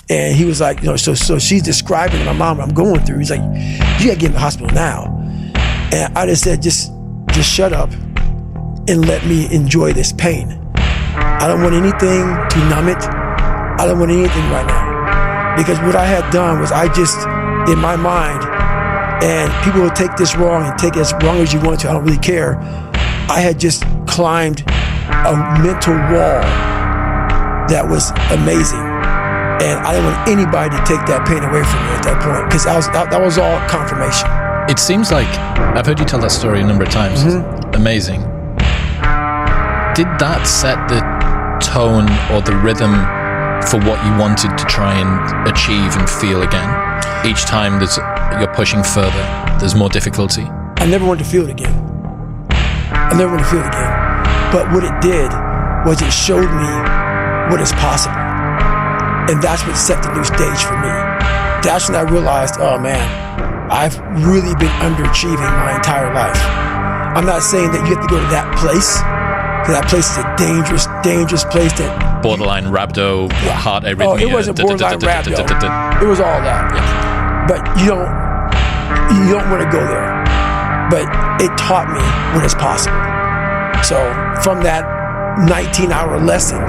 And he was like, so she's describing to my mom what I'm going through. He's like, you gotta get in the hospital now. And I just said, just shut up and let me enjoy this pain. I don't want anything to numb it. I don't want anything right now. Because what I had done was I just, in my mind, and people will take this wrong and take it as wrong as you want to, I don't really care. I had just climbed a mental wall that was amazing. And I didn't want anybody to take that pain away from me at that point, because that was all confirmation. It seems like, I've heard you tell that story a number of times. Mm-hmm. Amazing. Did that set the tone or the rhythm for what you wanted to try and achieve and feel again? Each time you're pushing further, there's more difficulty. I never wanted to feel it again. But what it did was it showed me what is possible. And that's what set the new stage for me. That's when I realized, oh man, I've really been underachieving my entire life. I'm not saying that you have to go to that place, because that place is a dangerous place that... Borderline rhabdo, heart arrhythmia. Oh, it wasn't borderline rhabdo. It was all that. Yeah. But you don't want to go there. But it taught me what is possible. So from that 19-hour lesson,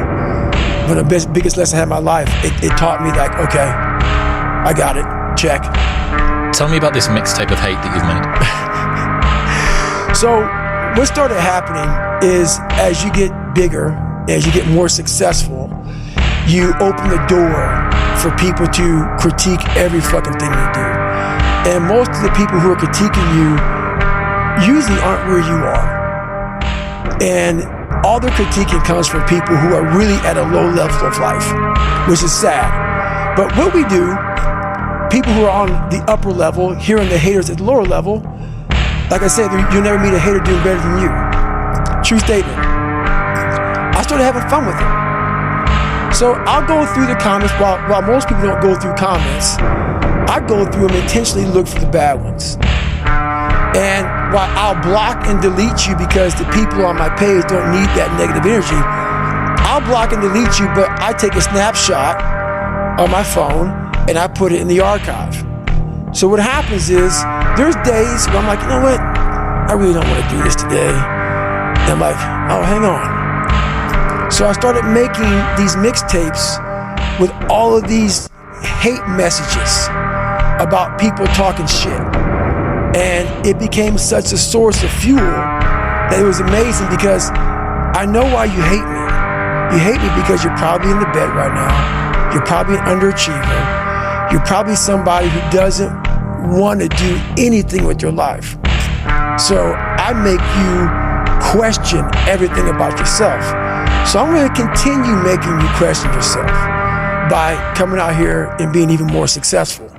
one of the biggest lessons I had in my life, it taught me like, okay, I got it, check. Tell me about this mixtape of hate that you've made. So what started happening is, as you get bigger, as you get more successful, you open the door for people to critique every fucking thing you do. And most of the people who are critiquing you usually aren't where you are. And all the critiquing comes from people who are really at a low level of life, which is sad. But what we do, people who are on the upper level, hearing the haters at the lower level, like I said, you'll never meet a hater doing better than you. True statement. I started having fun with it. So I'll go through the comments, while most people don't go through comments, I go through them intentionally, look for the bad ones. And while I'll block and delete you because the people on my page don't need that negative energy, I'll block and delete you, but I take a snapshot on my phone and I put it in the archive. So what happens is, there's days where I'm like, you know what? I really don't want to do this today. And I'm like, oh, hang on. So I started making these mixtapes with all of these hate messages about people talking shit. And it became such a source of fuel that it was amazing, because I know why you hate me. You hate me because you're probably in the bed right now. You're probably an underachiever. You're probably somebody who doesn't want to do anything with your life. So I make you question everything about yourself. So I'm going to continue making you question yourself by coming out here and being even more successful.